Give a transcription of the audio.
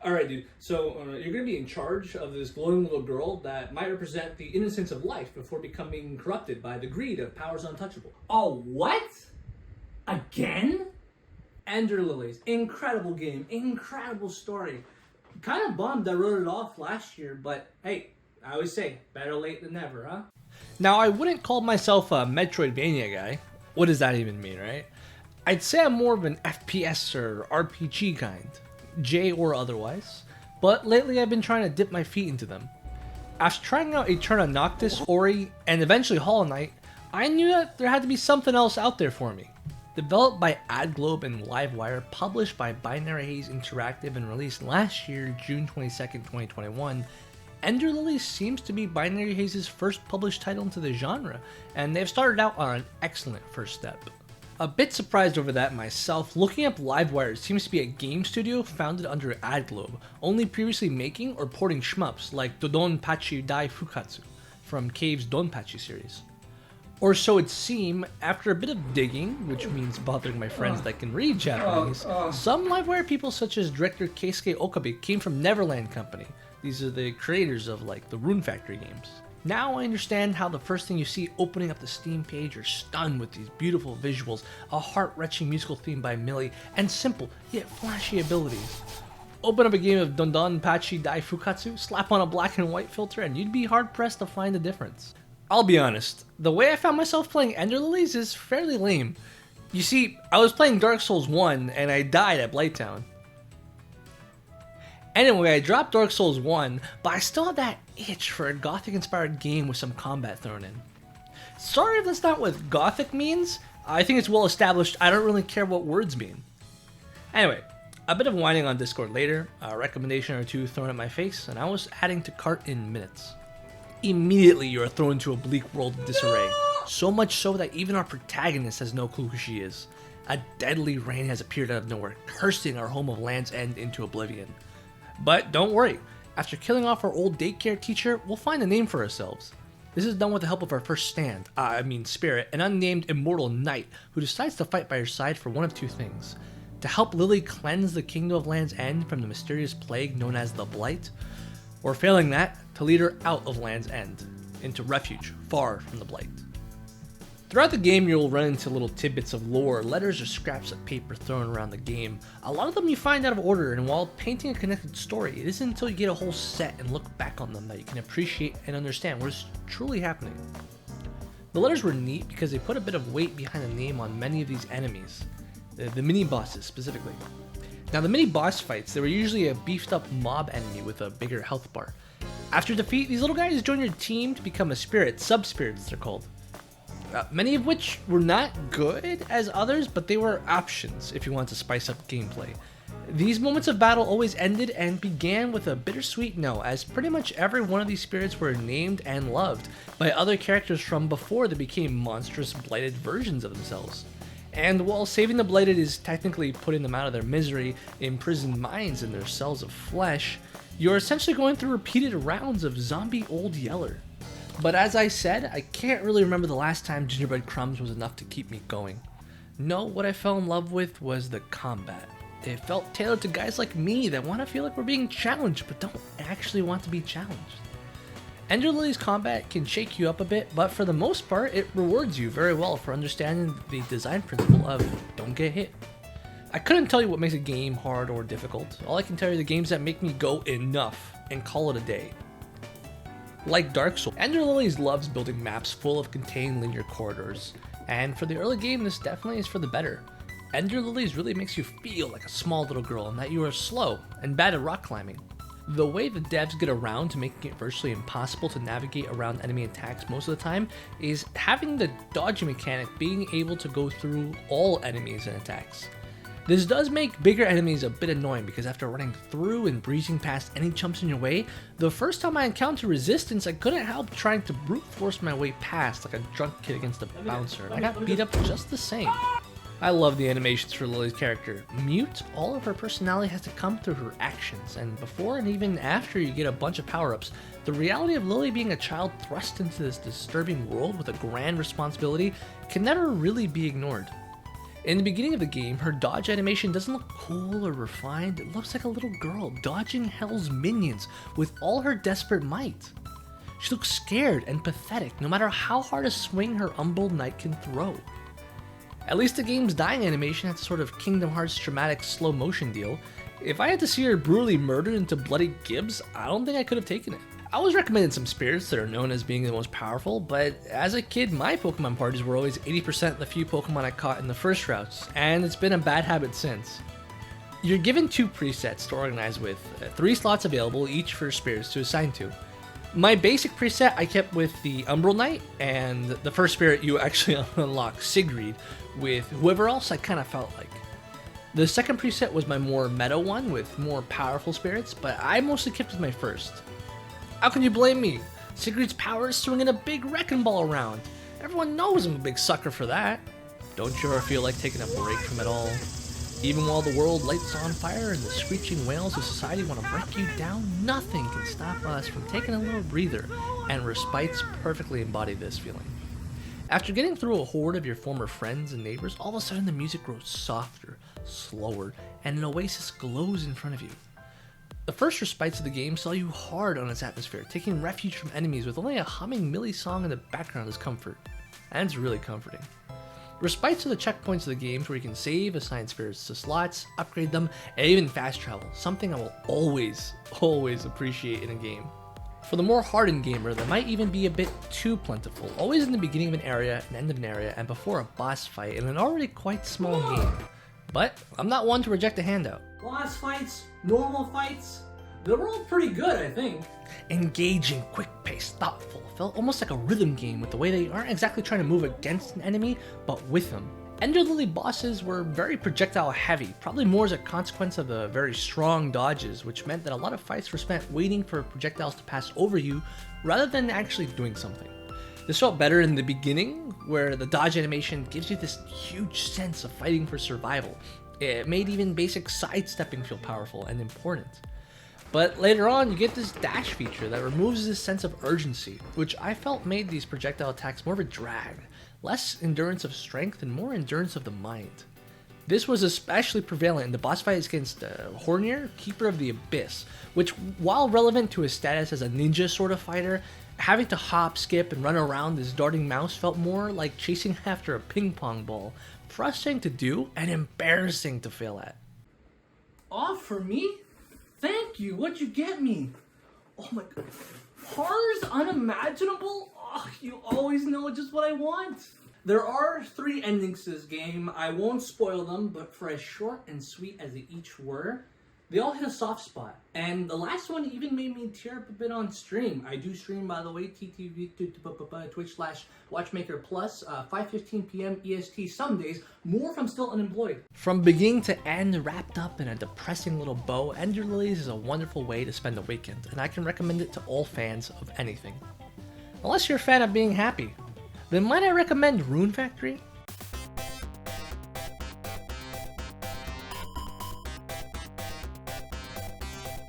Alright, dude. So, you're gonna be in charge of this glowing little girl that might represent the innocence of life before becoming corrupted by the greed of powers untouchable. Oh, what? Again? Ender Lilies. Incredible game. Incredible story. Kind of bummed I wrote it off last year, but hey, I always say, better late than never, huh? Now, I wouldn't call myself a Metroidvania guy. What does that even mean, right? I'd say I'm more of an FPS or RPG kind. J or otherwise, but lately I've been trying to dip my feet into them. After trying out Eterna Noctis, Ori, and eventually Hollow Knight, I knew that there had to be something else out there for me. Developed by AdGlobe and Livewire, published by Binary Haze Interactive and released last year, June 22nd, 2021, Ender Lilies seems to be Binary Haze's first published title into the genre, and they've started out on an excellent first step. A bit surprised over that myself, looking up Livewire seems to be a game studio founded under AdGlobe, only previously making or porting shmups like Dodonpachi Dai Fukatsu from Cave's Donpachi series. Or so it seemed. After a bit of digging, which means bothering my friends that can read Japanese, some Livewire people such as director Keisuke Okabe came from Neverland Company. These are the creators of like the Rune Factory games. Now I understand how the first thing you see opening up the Steam page, you're stunned with these beautiful visuals, a heart-wrenching musical theme by Millie, and simple yet flashy abilities. Open up a game of Dodonpachi Dai Fukatsu, slap on a black and white filter, and you'd be hard-pressed to find the difference. I'll be honest, the way I found myself playing Ender Lilies is fairly lame. You see, I was playing Dark Souls 1 and I died at Blighttown. Anyway, I dropped Dark Souls 1, but I still had that itch for a Gothic-inspired game with some combat thrown in. Sorry if that's not what Gothic means. I think it's well established, I don't really care what words mean. Anyway, a bit of whining on Discord later, a recommendation or two thrown at my face, and I was adding to cart in minutes. Immediately you are thrown into a bleak world of disarray, so much so that even our protagonist has no clue who she is. A deadly rain has appeared out of nowhere, cursing our home of Land's End into oblivion. But don't worry, after killing off our old daycare teacher, we'll find a name for ourselves. This is done with the help of our first spirit, an unnamed immortal knight who decides to fight by her side for one of two things. To help Lily cleanse the kingdom of Land's End from the mysterious plague known as the Blight, or failing that, to lead her out of Land's End, into refuge far from the Blight. Throughout the game, you'll run into little tidbits of lore, letters or scraps of paper thrown around the game. A lot of them you find out of order, and while painting a connected story, it isn't until you get a whole set and look back on them that you can appreciate and understand what is truly happening. The letters were neat because they put a bit of weight behind the name on many of these enemies, the mini-bosses specifically. Now the mini-boss fights, they were usually a beefed up mob enemy with a bigger health bar. After defeat, these little guys join your team to become a spirit, sub-spirits they're called. Many of which were not good as others, but they were options if you want to spice up gameplay. These moments of battle always ended and began with a bittersweet no, as pretty much every one of these spirits were named and loved by other characters from before they became monstrous blighted versions of themselves. And while saving the blighted is technically putting them out of their misery, imprisoned minds in their cells of flesh, you're essentially going through repeated rounds of zombie Old Yeller. But as I said, I can't really remember the last time Gingerbread Crumbs was enough to keep me going. No, what I fell in love with was the combat. It felt tailored to guys like me that want to feel like we're being challenged, but don't actually want to be challenged. Ender Lilies combat can shake you up a bit, but for the most part, it rewards you very well for understanding the design principle of don't get hit. I couldn't tell you what makes a game hard or difficult. All I can tell you are the games that make me go enough and call it a day. Like Dark Souls, Ender Lilies loves building maps full of contained linear corridors, and for the early game this definitely is for the better. Ender Lilies really makes you feel like a small little girl and that you are slow and bad at rock climbing. The way the devs get around to making it virtually impossible to navigate around enemy attacks most of the time is having the dodging mechanic being able to go through all enemies and attacks. This does make bigger enemies a bit annoying because after running through and breezing past any chumps in your way, the first time I encountered resistance I couldn't help trying to brute force my way past like a drunk kid against a bouncer, and I got beat up just the same. I love the animations for Lily's character. Mute, all of her personality has to come through her actions, and before and even after you get a bunch of power-ups, the reality of Lily being a child thrust into this disturbing world with a grand responsibility can never really be ignored. In the beginning of the game, her dodge animation doesn't look cool or refined. It looks like a little girl dodging hell's minions with all her desperate might. She looks scared and pathetic no matter how hard a swing her Umbral Knight can throw. At least the game's dying animation has a sort of Kingdom Hearts dramatic slow motion deal. If I had to see her brutally murdered into bloody gibs, I don't think I could have taken it. I was recommended some spirits that are known as being the most powerful, but as a kid, my Pokemon parties were always 80% the few Pokemon I caught in the first routes, and it's been a bad habit since. You're given 2 presets to organize with, 3 slots available each for spirits to assign to. My basic preset I kept with the Umbral Knight, and the first spirit you actually unlock, Sigrid, with whoever else I kind of felt like. The second preset was my more meta one with more powerful spirits, but I mostly kept with my first. How can you blame me? Sigrid's power is swinging a big wrecking ball around. Everyone knows I'm a big sucker for that. Don't you ever feel like taking a break from it all? Even while the world lights on fire and the screeching wails of society want to break you down, nothing can stop us from taking a little breather, and Respites perfectly embody this feeling. After getting through a horde of your former friends and neighbors, all of a sudden the music grows softer, slower, and an oasis glows in front of you. The first Respites of the game sell you hard on its atmosphere, taking refuge from enemies with only a humming Millie song in the background as comfort. And it's really comforting. Respites are the checkpoints of the games where you can save, assign spirits to slots, upgrade them, and even fast travel, something I will always appreciate in a game. For the more hardened gamer, that might even be a bit too plentiful, always in the beginning of an area, an end of an area, and before a boss fight in an already quite small game. But I'm not one to reject a handout. Boss fights, normal fights, they're all pretty good, I think. Engaging, quick-paced, thoughtful, felt almost like a rhythm game with the way they aren't exactly trying to move against an enemy, but with them. Ender Lily bosses were very projectile heavy, probably more as a consequence of the very strong dodges, which meant that a lot of fights were spent waiting for projectiles to pass over you rather than actually doing something. This felt better in the beginning, where the dodge animation gives you this huge sense of fighting for survival. It made even basic sidestepping feel powerful and important. But later on, you get this dash feature that removes this sense of urgency, which I felt made these projectile attacks more of a drag, less endurance of strength and more endurance of the mind. This was especially prevalent in the boss fights against Hornier, Keeper of the Abyss, which, while relevant to his status as a ninja sort of fighter, having to hop, skip, and run around this darting mouse felt more like chasing after a ping pong ball, frustrating to do and embarrassing to fail at. Off for me? Thank you, what'd you get me? Oh my god. Horrors unimaginable? Oh, you always know just what I want. There are 3 endings to this game. I won't spoil them, but for as short and sweet as they each were, they all hit a soft spot. And the last one even made me tear up a bit on stream. I do stream, by the way, Twitch/Watchmaker Plus, 5:15 p.m. EST some days, more if I'm still unemployed. From beginning to end, wrapped up in a depressing little bow, Ender Lilies is a wonderful way to spend a weekend, and I can recommend it to all fans of anything. Unless you're a fan of being happy. Then might I recommend Rune Factory?